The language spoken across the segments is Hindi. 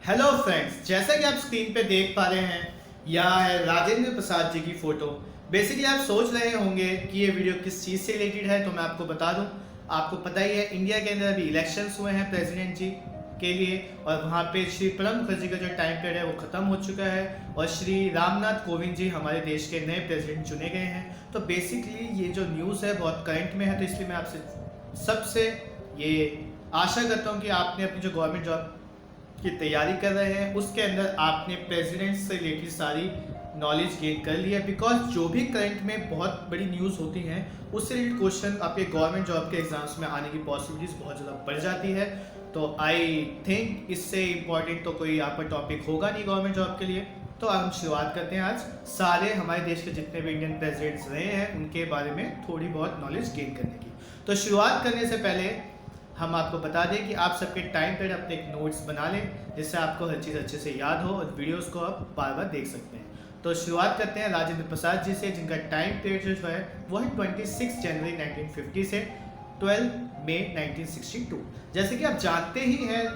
हेलो फ्रेंड्स, जैसा कि आप स्क्रीन पे देख पा रहे हैं, यहाँ है राजेंद्र प्रसाद जी की फोटो। बेसिकली आप सोच रहे होंगे कि ये वीडियो किस चीज़ से रिलेटेड है, तो मैं आपको बता दूं। आपको पता ही है, इंडिया के अंदर अभी इलेक्शंस हुए हैं प्रेसिडेंट जी के लिए, और वहाँ पे श्री प्रणब मुखर्जी का जो टाइम पीरियड है वो ख़त्म हो चुका है, और श्री रामनाथ कोविंद जी हमारे देश के नए प्रेसिडेंट चुने गए हैं। तो बेसिकली ये जो न्यूज़ है बहुत करंट में है, तो इसलिए मैं आपसे सबसे ये आशा करता हूँ कि आपने अपनी जो गवर्नमेंट जॉब की तैयारी कर रहे हैं उसके अंदर आपने प्रेसिडेंट से रिलेटेड सारी नॉलेज गेन कर लिया, बिकॉज जो भी करंट में बहुत बड़ी न्यूज़ होती हैं उससे रिलेटेड क्वेश्चन आपके गवर्नमेंट जॉब के एग्जाम्स में आने की पॉसिबिलिटीज़ बहुत ज़्यादा बढ़ जाती है। तो आई थिंक इससे इम्पॉर्टेंट तो कोई यहाँ पर टॉपिक होगा नहीं गवर्नमेंट जॉब के लिए। तो हम शुरुआत करते हैं आज सारे हमारे देश के जितने भी इंडियन प्रेसिडेंट्स रहे हैं उनके बारे में थोड़ी बहुत नॉलेज गेन करने की। तो शुरुआत करने से पहले हम आपको बता दें कि आप सबके टाइम पर अपने एक नोट्स बना लें, जिससे आपको हर चीज़ अच्छे से याद हो और वीडियोस को आप बार बार देख सकते हैं। तो शुरुआत करते हैं राजेंद्र प्रसाद जी से, जिनका टाइम पीरियड जो है वो है 26 जनवरी 1950 से 12 मई 1962। जैसे कि आप जानते ही हैं,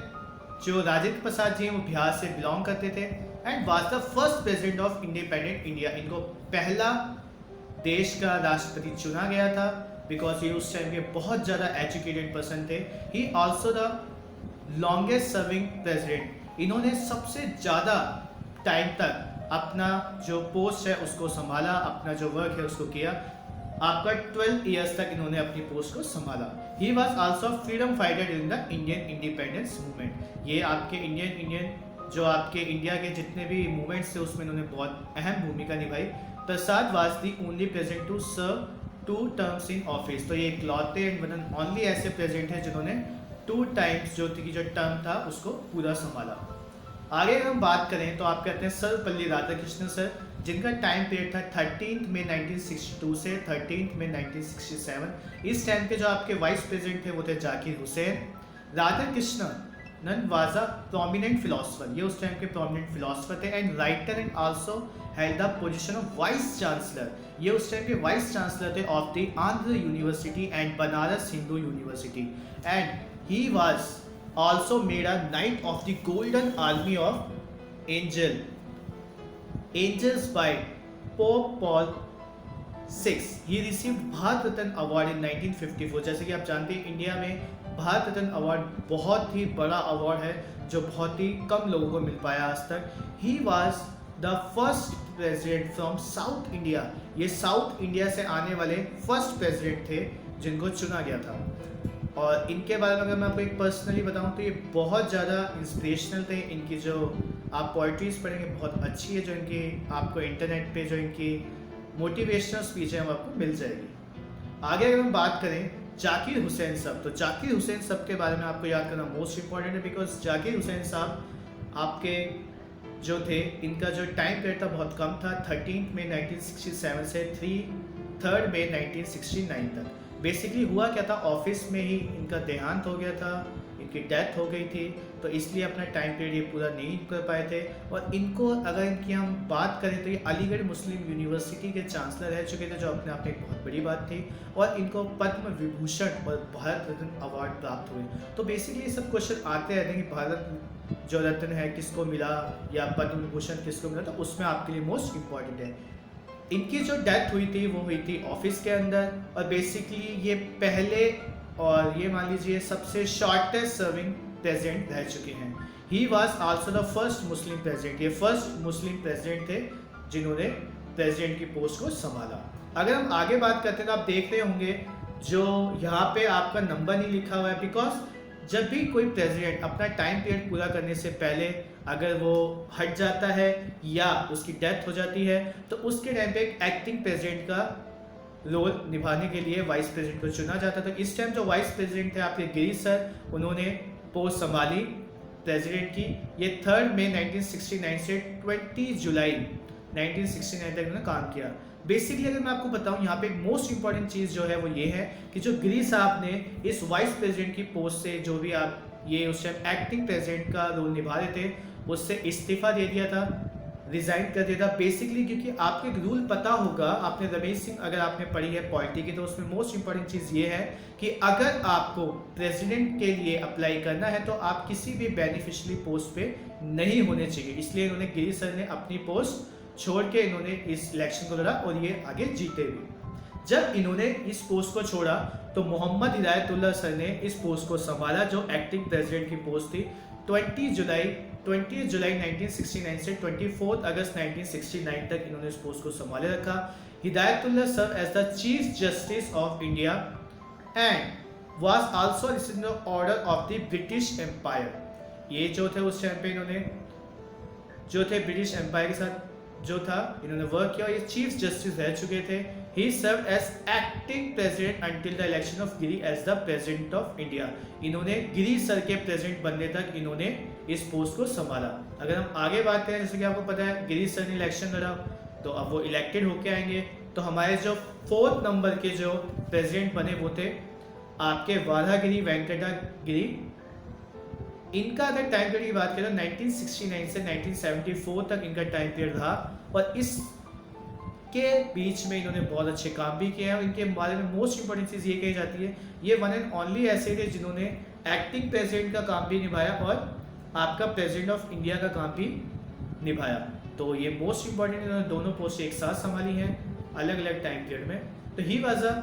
जो राजेंद्र प्रसाद जी हैं वो बिहार से बिलोंग करते थे and was the first president of independent India. इनको पहला देश का राष्ट्रपति चुना गया था, बिकॉज ये उस टाइम के बहुत ज़्यादा एजुकेटेड पर्सन थे। He also the longest serving president. इन्होंने सबसे ज़्यादा टाइम तक अपना जो पोस्ट है उसको संभाला, अपना जो वर्क है उसको किया। आपका 12 ईयर्स तक इन्होंने अपनी पोस्ट को संभाला। He was also freedom fighter in the Indian independence movement. ये आपके इंडियन जो आपके इंडिया के जितने भी मूवमेंट्स थे उसमें इन्होंने बहुत अहम भूमिका निभाई। Prasad was the only president to serve 2 terms in office. तो ये इकलौते एंड वन एंड ओनली ऐसे प्रेसिडेंट हैं जिन्होंने 2 टाइम्स जो टर्म था उसको पूरा संभाला। आगे अगर हम बात करें तो आप कहते हैं सर्वपल्ली राधाकृष्णन सर, जिनका टाइम पीरियड था 13 मई 1962 से 13 मई 1967। इस टाइम के जो आपके वाइस प्रेसिडेंट थे वो थे Zakir Hussain. Radhakrishnan was a prominent philosopher. ये उस टाइम के प्रोमिनेंट फिलोसफर थे and writer and also held the position of vice chancellor. ये उस टाइम के वाइस चांसलर थे of the Andhra university and Banaras Hindu university. And he was also made a knight of the golden army of angels by Pope Paul VI. He received Bharat Ratna award in 1954। जैसे कि आप जानते हैं, इंडिया में भारत रत्न अवार्ड बहुत ही बड़ा अवार्ड है जो बहुत ही कम लोगों को मिल पाया आज तक। He was the first president from south India. ये साउथ इंडिया से आने वाले फर्स्ट प्रेसिडेंट थे जिनको चुना गया था। और इनके बारे में अगर मैं आपको एक पर्सनली बताऊं तो ये बहुत ज़्यादा इंस्पिरेशनल थे। इनकी जो आप पोइट्रीज पढ़ेंगे बहुत अच्छी है, जो इनकी आपको इंटरनेट पे जो इनकी मोटिवेशनल स्पीच है वो आपको मिल जाएगी। आगे अगर हम बात करें जाकिर हुसैन साहब, तो जाकिर हुसैन साहब के बारे में आपको याद करना मोस्ट इंपॉर्टेंट है, बिकॉज जाकिर हुसैन साहब आपके जो थे, इनका जो टाइम पीरियड था बहुत कम था, 13 मई 1967 से 3 मई 1969 तक। बेसिकली हुआ क्या था, ऑफिस में ही इनका देहांत हो गया था, इनकी डेथ हो गई थी, तो इसलिए अपना टाइम पीरियड ये पूरा नहीं कर पाए थे। और इनको अगर इनकी हम बात करें तो ये अलीगढ़ मुस्लिम यूनिवर्सिटी के चांसलर रह चुके थे, जो अपने आप में एक बहुत बड़ी बात थी। और इनको पद्म विभूषण और भारत रत्न अवार्ड प्राप्त हुए। तो बेसिकली ये सब क्वेश्चन आते रहते हैं कि भारत जो रत्न है किसको मिला या पद्म विभूषण किसको मिला, तो उसमें आपके लिए मोस्ट इम्पॉर्टेंट है। इनकी जो डेथ हुई थी वो हुई थी ऑफिस के अंदर, और बेसिकली ये पहले और ये मान लीजिए सबसे शॉर्टेस्ट सर्विंग प्रेसिडेंट रह चुके हैं। He was also the first Muslim president. ये फर्स्ट मुस्लिम प्रेसिडेंट थे जिन्होंने प्रेसिडेंट की पोस्ट को संभाला। अगर हम आगे बात करते हैं तो आप देख रहे होंगे जो यहाँ पे आपका नंबर नहीं लिखा हुआ है, बिकॉज जब भी कोई प्रेसिडेंट अपना टाइम पीरियड पूरा करने से पहले अगर वो हट जाता है या उसकी डेथ हो जाती है, तो उसके टाइम पे एक एक्टिंग प्रेसिडेंट का रोल निभाने के लिए वाइस प्रेसिडेंट को चुना जाता था। इस टाइम जो वाइस प्रेसिडेंट थे आपके गिरीश सर, उन्होंने पोस्ट संभाली प्रेसिडेंट की। ये 3 मई 1969 से 20 जुलाई 1969 तक उन्होंने काम किया। बेसिकली अगर मैं आपको बताऊं, यहाँ पे एक मोस्ट इंपॉर्टेंट चीज़ जो है वो ये है कि जो गिरी साहब ने इस वाइस प्रेसिडेंट की पोस्ट से, जो भी आप ये उस टाइम एक्टिंग प्रेसिडेंट का रोल निभा रहे थे, उससे इस्तीफा दे दिया था। रिजाइन कर देता बेसिकली, क्योंकि आपको एक रूल पता होगा, आपने रमेश सिंह अगर आपने पढ़ी है पॉलिटी की तो उसमें मोस्ट इंपॉर्टेंट चीज़ ये है कि अगर आपको प्रेसिडेंट के लिए अप्लाई करना है तो आप किसी भी बेनिफिशियरी पोस्ट पे नहीं होने चाहिए। इसलिए इन्होंने गिरी सर ने अपनी पोस्ट छोड़ के इन्होंने इस इलेक्शन को लड़ा और ये आगे जीते भी। जब इन्होंने इस पोस्ट को छोड़ा तो मोहम्मद हिदायतुल्लाह सर ने इस पोस्ट को संभाला, जो एक्टिंग प्रेसिडेंट की पोस्ट थी। 20 जुलाई 1969 से 24 अगस्त 1969 तक इन्होंने इस पोस्ट को संभाले रखा। Hidayatullah served as the chief justice of India and was also received the order of the British empire. ये जो थे उस टाइम पे इन्होंने जो थे ब्रिटिश एम्पायर के साथ जो था इन्होंने वर्क किया। ये चीफ जस्टिस रह चुके थे। He served as acting president until the election of Giri as the president of India। इन्होंने गिरी सर के प्रेसिडेंट बनने तक इन्होंने इस पोस्ट को संभाला। अगर हम आगे बात करें, जैसे कि आपको पता है गिरी सर ने इलेक्शन लड़ा तो अब वो इलेक्टेड होके आएंगे, तो हमारे जो 4th नंबर के जो प्रेसिडेंट बने वो थे आपके वाधागिरी वेंकटा गिरी। इनका अगर टाइम पीरियड की बात करें तो 1969 से 1974 तक इनका टाइम पीरियड रहा और इस के बीच में इन्होंने बहुत अच्छे काम भी किए हैं। और इनके बारे में मोस्ट इंपॉर्टेंट चीज़ ये कही जाती है, ये वन एंड ओनली ऐसे थे जिन्होंने एक्टिंग प्रेसिडेंट का काम भी निभाया और आपका प्रेसिडेंट ऑफ इंडिया का काम भी निभाया। तो ये मोस्ट इंपॉर्टेंट इन्होंने दोनों पोस्ट एक साथ संभाली हैं अलग अलग टाइम पीरियड में। तो ही वाज अ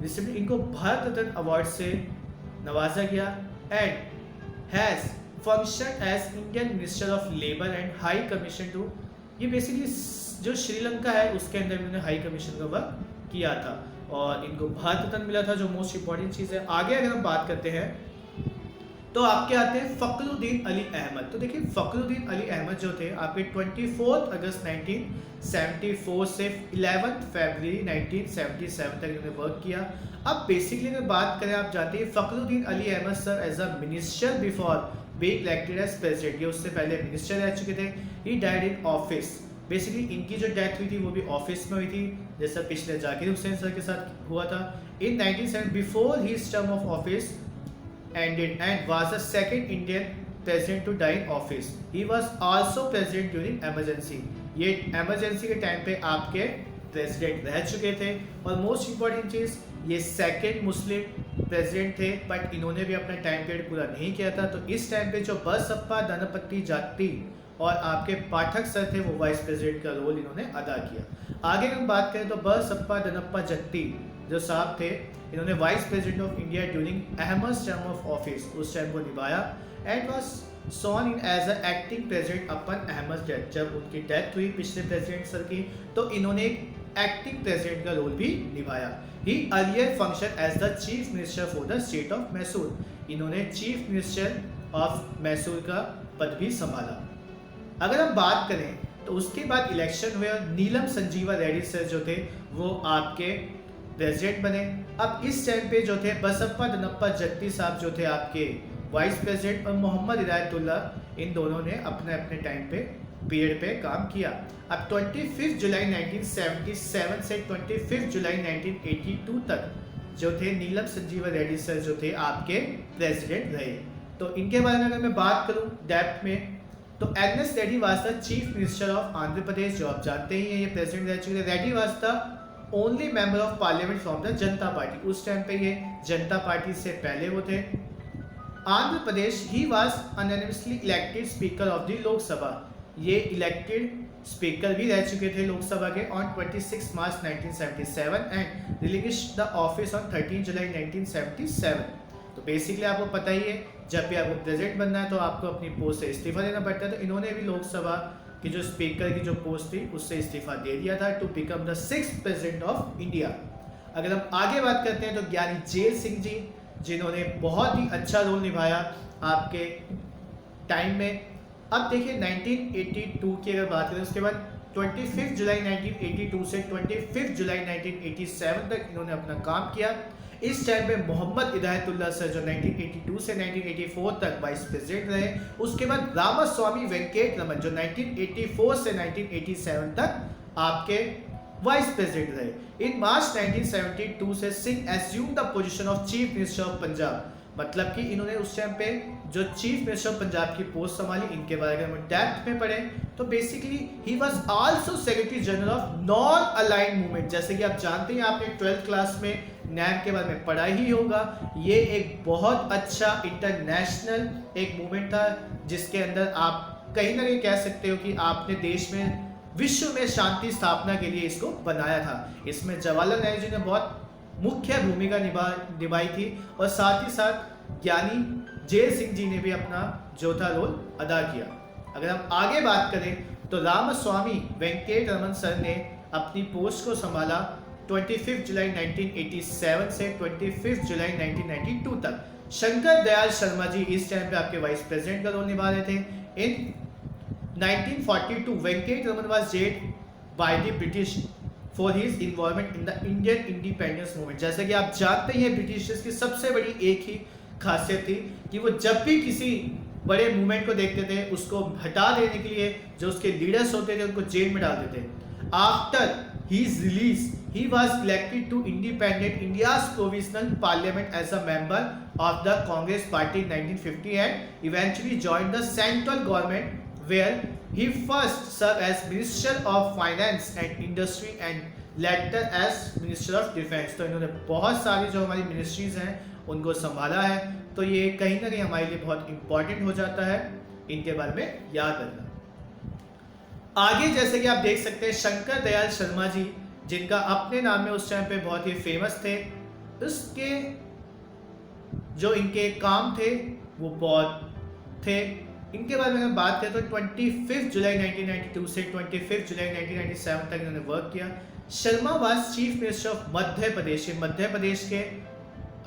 रिसिप्ट, इनको भारत रत्न अवार्ड से नवाजा गया and has function as Indian minister of labour and high commission to, ये बेसिकली जो श्रीलंका है उसके अंदर इन्होंने हाई कमीशन का वर्क किया था और इनको भारत रत्न मिला था, जो मोस्ट इंपॉर्टेंट चीज़ है। आगे अगर हम बात करते हैं तो आपके आते हैं फखरुद्दीन अली अहमद। तो देखिए फखरुद्दीन अली अहमद जो थे आपके 24 अगस्त 1974 से 11 फरवरी 1977 तक इन्होंने वर्क किया। अब बेसिकली अगर बात करें, आप जानते हैं Fakhruddin Ali Ahmed sir as a minister before being elected as president, ये उससे पहले मिनिस्टर रह चुके थे। He died in office, basically इनकी जो डेथ हुई थी वो भी ऑफिस में हुई थी, जैसा पिछले जाकिर हुसैन सर के साथ हुआ था। इन 1970 before his term of office ended and was the second Indian president to die in office. He was also president during emergency। ये emergency के टाइम पे आपके प्रेसिडेंट रह चुके थे। और मोस्ट इंपॉर्टेंट चीज़, ये सेकंड मुस्लिम प्रेसिडेंट थे, बट इन्होंने भी अपना टाइम पीरियड पूरा नहीं किया था। तो इस टाइम पे जो बसप्पा दनपत्ती जाट्टी और आपके पाठक सर थे वो वाइस प्रेसिडेंट का रोल इन्होंने अदा किया। आगे हम बात करें तो बसप्पा दनप्पा जट्टी जो साहब थे, इन्होंने vice president of India during Ahmed term of office उस टाइम को निभाया and was sworn in as a acting president upon Ahmed death. जब उनकी डेथ हुई पिछले प्रेसिडेंट सर की तो इन्होंने एक एक्टिंग प्रेसिडेंट का रोल भी निभाया। He earlier function as the chief minister for the state of Mysore, इन्होंने चीफ मिनिस्टर ऑफ मैसूर का पद भी संभाला। अगर हम बात करें तो उसके बाद इलेक्शन हुए और नीलम संजीवा रेड्डी सर जो थे वो आपके प्रेसिडेंट बने। अब इस टाइम पे जो थे बसप्पा दनप्पा जट्टी साहब जो थे आपके वाइस प्रेसिडेंट और मोहम्मद हिदायतुल्लाह, इन दोनों ने अपने अपने टाइम पे पीरियड पे काम किया। अब 25 जुलाई 1977 से 25 जुलाई 1982 तक जो थे नीलम संजीवा रेड्डी सर जो थे आपके प्रेसिडेंट रहे। तो इनके बारे में अगर मैं बात करूं डेप्थ में तो N S. Reddy was the chief minister of Andhra Pradesh, जो आप जानते ही हैं ये प्रेसिडेंट रह चुके थे। Reddy was the only member of parliament from the Janata Party, उस टाइम पे ये जनता पार्टी से पहले वो थे। Andhra Pradesh he was unanimously elected speaker of the Lok Sabha, ये इलेक्टेड स्पीकर भी रह चुके थे लोकसभा के on 26 March 1977 and relinquished the office on 13 July 1977। तो बेसिकली आपको पता ही है जब भी आपको प्रेसिडेंट बनना है तो आपको अपनी पोस्ट से इस्तीफा देना पड़ता है। तो इन्होंने भी लोकसभा की जो स्पीकर की जो पोस्ट थी उससे इस्तीफा दे दिया था to become the 6th president of India. अगर हम आगे बात करते हैं तो ज्ञानी जेल सिंह जी, जिन्होंने बहुत ही अच्छा रोल निभाया आपके टाइम में। अब देखिए 1982 की अगर बात करें उसके बाद 25 जुलाई 1982 से 25 जुलाई 1987 तक इन्होंने अपना काम किया। इस टाइम पे मोहम्मद हिदायतुल्लाह सर जो 1982 से 1984 तक वाइस प्रेसिडेंट रहे। उसके बाद रामास्वामी वेंकट रमन जो 1984 से 1987 तक आपके वाइस प्रेसिडेंट रहे। इन मार्च 1972 से Singh assume the position of chief minister of Punjab. मतलब कि इन्होंने उस टाइम पे जो चीफ मिनिस्टर ऑफ पंजाब की पोस्ट संभाली, इनके बारे में डेप्थ में पढ़े तो basically he was also secretary general of non aligned movement. जैसे कि आप जानते हैं, आपने 12th क्लास में नैम के बारे में पढ़ा ही होगा। ये एक बहुत अच्छा इंटरनेशनल एक मूवमेंट था जिसके अंदर आप कहीं ना कहीं कह सकते हो कि आपने देश में विश्व में शांति स्थापना के लिए इसको बनाया था। इसमें जवाहरलाल नेहरू जी ने बहुत मुख्य भूमिका निभाई थी और साथ ही साथ ज्ञानी जेल सिंह जी ने भी अपना चौथा रोल अदा किया। अगर हम आगे बात करें तो रामास्वामी वेंकटरमन सर ने अपनी पोस्ट को संभाला 25 जुलाई 1987 से 25 जुलाई 1992 तक। शंकर दयाल शर्मा जी इस टाइम पे आपके वाइस प्रेसिडेंट का रोल निभा रहे थे। इन 1942 Venkataraman was gelled by the British for his involvement in the Indian independence movement. जैसे कि आप जानते हैं, ब्रिटिशर्स की सबसे बड़ी एक ही खासियत थी कि वो जब भी किसी बड़े मूवमेंट को देखते थे उसको हटा देने के लिए जो उसके लीडर्स होते थे उनको जेल में डाल देते थे। After his release he was elected to independent India's provisional parliament as a member of the Congress party in 1950 and eventually joined the central government where he first served as Minister of Finance and Industry and later as Minister of Defense। तो इन्होंने बहुत सारी जो हमारी मिनिस्ट्रीज हैं उनको संभाला है, तो ये कहीं ना कहीं हमारे लिए बहुत इंपॉर्टेंट हो जाता है इनके बारे में याद रखना। आगे जैसे कि आप देख सकते हैं, शंकर दयाल शर्मा जी जिनका अपने नाम में उस टाइम पे बहुत ही फेमस थे, उसके जो इनके काम थे वो बहुत थे। इनके बारे में बात करें तो 25 जुलाई 1992 से 25 जुलाई 1997 तक इन्होंने वर्क किया। Sharma was chief minister of Madhya Pradesh. Madhya Pradesh के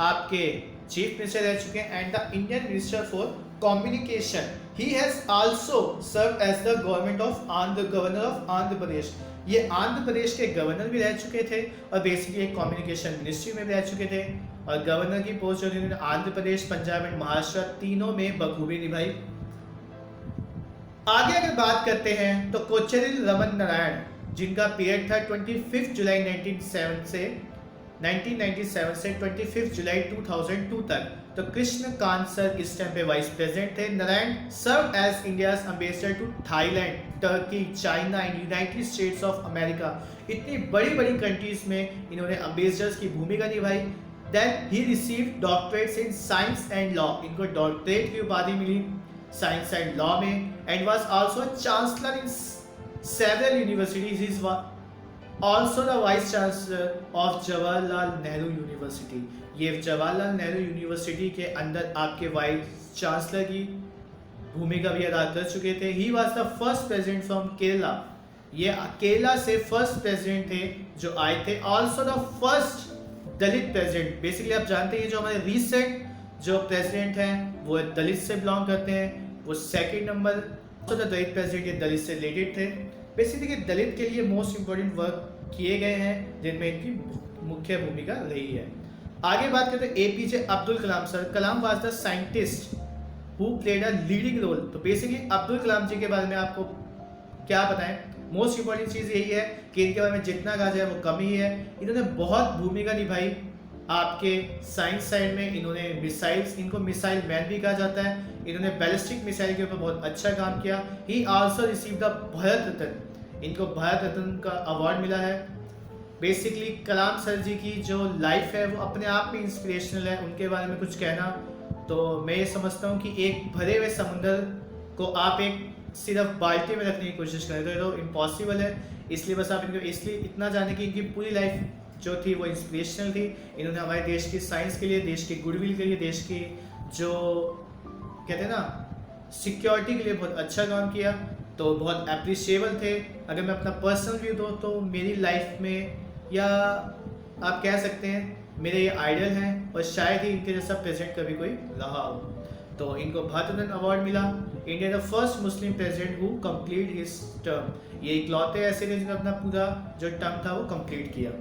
आपके चीफ मिनिस्टर रह चुके हैं and the Indian minister for communication. He has also serve as the government of governor of Andhra Pradesh. ये आंध्र प्रदेश के गवर्नर भी रह चुके थे और बेसिकली एक कम्युनिकेशन मिनिस्ट्री में भी रह चुके थे। और गवर्नर की पोस्ट जो इन्होंने आंध्र प्रदेश, पंजाब एंड महाराष्ट्र तीनों में बखूबी निभाई। आगे अगर बात करते हैं तो कोचेरिल रमन नारायण जिनका पीरियड था 25 जुलाई 1997 से 25 जुलाई 2002 तक। तो कृष्ण कांत सर इस टाइम पे वाइस प्रेसिडेंट थे। Narayan served as India's ambassador to Thailand, Turkey, China and United States of America. इतनी बड़ी बड़ी कंट्रीज में इन्होंने एम्बेसडर्स की भूमिका निभाई। Then he received doctorates in science and law. इनको डॉक्टरेट की उपाधि मिली साइंस एंड लॉ में and was also chancellor in several universities. He is also the vice chancellor of Jawaharlal Nehru university. ये जवाहरलाल नेहरू यूनिवर्सिटी के अंदर आपके वाइस चांसलर की भूमिका भी अदा कर चुके थे। He was the first president from Kerala. ये केरला से फर्स्ट प्रेसिडेंट थे जो आए थे। Also the first Dalit president. Basically आप जानते हैं जो हमारे रिसेंट जो प्रेसिडेंट हैं वो दलित से बिलोंग करते हैं, वो सेकेंड नंबर दलित प्रेसिडेंट ये दलित से रिलेटेड थे। बेसिकली दलित के लिए मोस्ट इंपॉर्टेंट वर्क किए गए हैं जिनमें इनकी मुख्य भूमिका रही है। आगे बात करते हैं APJ Abdul Kalam sir. Kalam was the scientist who played a leading role. तो बेसिकली अब्दुल कलाम जी के बारे में आपको क्या बताएं, मोस्ट इंपॉर्टेंट चीज़ यही है कि इनके बारे में जितना कहा जाए वो कम ही है। इन्होंने बहुत भूमिका निभाई आपके साइंस साइड में। इन्होंने मिसाइल्स, इनको मिसाइल मैन भी कहा जाता है। इन्होंने बैलिस्टिक मिसाइल के ऊपर बहुत अच्छा काम किया। He also receive the Bharat Ratna. इनको भारत रत्न का अवार्ड मिला है। बेसिकली कलाम सर जी की जो लाइफ है वो अपने आप में इंस्पिरेशनल है। उनके बारे में कुछ कहना तो मैं ये समझता हूँ कि एक भरे हुए समुंदर को आप एक सिर्फ बाल्टी में रखने की कोशिश करें तो इम्पॉसिबल है। इसलिए बस आप इनको इसलिए इतना जाने कि इनकी पूरी लाइफ जो थी वो इंस्पिरेशनल थी। इन्होंने हमारे देश की साइंस के लिए, देश की गुडविल के लिए, देश की जो कहते हैं ना सिक्योरिटी के लिए बहुत अच्छा काम किया, तो बहुत अप्रिशिएबल थे। अगर मैं अपना पर्सनल व्यू दूँ तो मेरी लाइफ में या आप कह सकते हैं मेरे ये आइडल हैं और शायद ही इनके जैसा प्रेसिडेंट कभी कोई रहा हो। तो इनको भारत रत्न अवार्ड मिला। India the first Muslim president who complete his term. ये इकलौते ऐसे थे जिन्होंने अपना पूरा जो टर्म था वो कंप्लीट किया।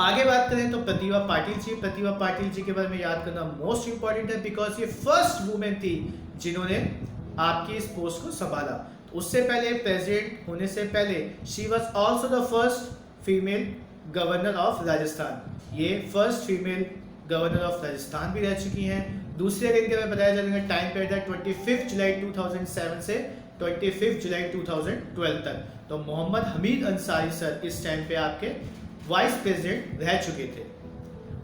आगे बात करें तो प्रतिभा पाटिल जी। प्रतिभा पाटिल जी के बारे में याद करना मोस्ट इंपॉर्टेंट है बिकॉज ये फर्स्ट वुमेन थी जिन्होंने आपकी इस पोस्ट को संभाला। उससे पहले प्रेसिडेंट होने से पहले she was also the first female governor of Rajasthan. ये first female governor of Rajasthan भी रह चुकी हैं। दूसरे दिन के मैं बताया जाएगा टाइम पीरियड है 25 जुलाई 2007 से 25 जुलाई 2012 तक। तो मोहम्मद हमीद अंसारी सर इस टाइम पे आपके वाइस प्रेसिडेंट रह चुके थे।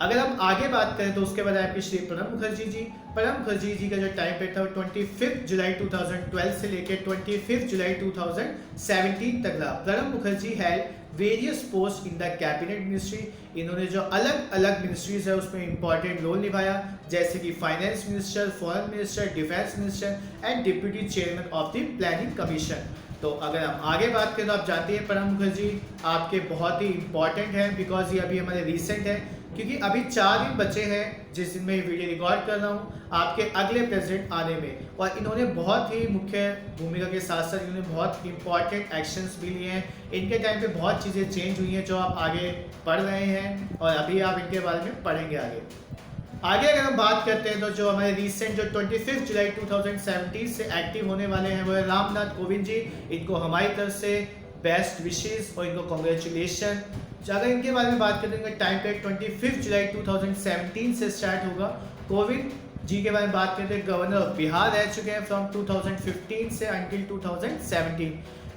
अगर हम आगे बात करें तो उसके बाद आपके श्री प्रणब मुखर्जी जी। प्रणब मुखर्जी जी का जो टाइम पीरियड था वो 25 जुलाई 2012 से लेकर 25 जुलाई 2017 तक रहा। Pranab Mukherjee had various post in the cabinet ministry. इन्होंने जो अलग अलग मिनिस्ट्रीज है उसमें इंपॉर्टेंट रोल निभाया, जैसे कि finance minister, foreign minister, defence minister and deputy chairman of the planning commission. तो अगर हम आगे बात करें तो आप जानते हैं प्रणब मुखर्जी आपके बहुत ही इंपॉर्टेंट हैं, बिकॉज ये अभी हमारे रिसेंट है, क्योंकि अभी 4 दिन बचे हैं जिस दिन मैं ये वीडियो रिकॉर्ड कर रहा हूँ आपके अगले प्रेसिडेंट आने में। और इन्होंने बहुत ही मुख्य भूमिका के साथ साथ इन्होंने बहुत इंपॉर्टेंट एक्शंस भी लिए हैं। इनके टाइम पे बहुत चीज़ें चेंज हुई हैं जो आप आगे पढ़ रहे हैं और अभी आप इनके बारे में पढ़ेंगे आगे अगर हम बात करते हैं तो जो हमारे रिसेंट जो 25 जुलाई 2017 से एक्टिव होने वाले हैं वो है रामनाथ कोविंद जी। इनको हमारी तरफ से बेस्ट विशेस और इनको कॉन्ग्रेचुलेशन। अगर इनके बारे में बात करते हैं टाइम पे 25 जुलाई 2017 से स्टार्ट होगा। कोविंद जी के बारे में बात करते हैं गवर्नर ऑफ बिहार रह चुके हैं फ्रॉम 2015 से अंटिल 2017।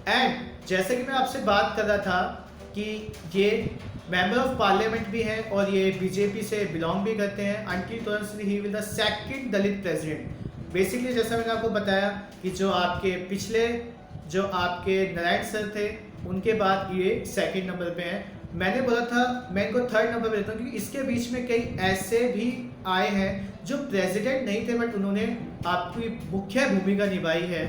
एंड जैसे कि मैं आपसे बात कर रहा था कि ये मेंबर ऑफ पार्लियामेंट भी हैं और ये बीजेपी से बिलोंग भी करते हैं। Until 2000 he will the second Dalit president. Basically जैसा मैंने आपको बताया कि जो आपके पिछले जो आपके नारायण सर थे उनके बाद ये सेकंड नंबर पे हैं। मैंने बोला था मैं इनको थर्ड नंबर पे देता हूँ क्योंकि इसके बीच में कई ऐसे भी आए हैं जो प्रेसिडेंट नहीं थे बट उन्होंने आपकी मुख्य भूमिका निभाई है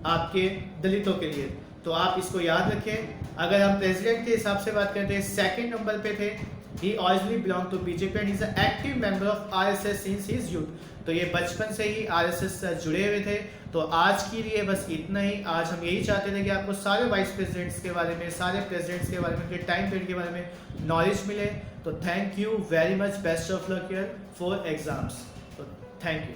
आपके दलितों के लिए। तो आप इसको याद रखें। अगर हम प्रेसिडेंट के हिसाब से बात करते हैं सेकंड नंबर पे थे। He originally belong to BJP and he is an active member of RSS since his youth. तो ये बचपन से ही आरएसएस से जुड़े हुए थे। तो आज के लिए बस इतना ही। आज हम यही चाहते थे कि आपको सारे वाइस प्रेसिडेंट्स के बारे में, सारे प्रेसिडेंट्स के बारे में, उनके टाइम पीरियड के बारे में नॉलेज मिले। तो thank you very much, best of luck here for exams. तो थैंक यू।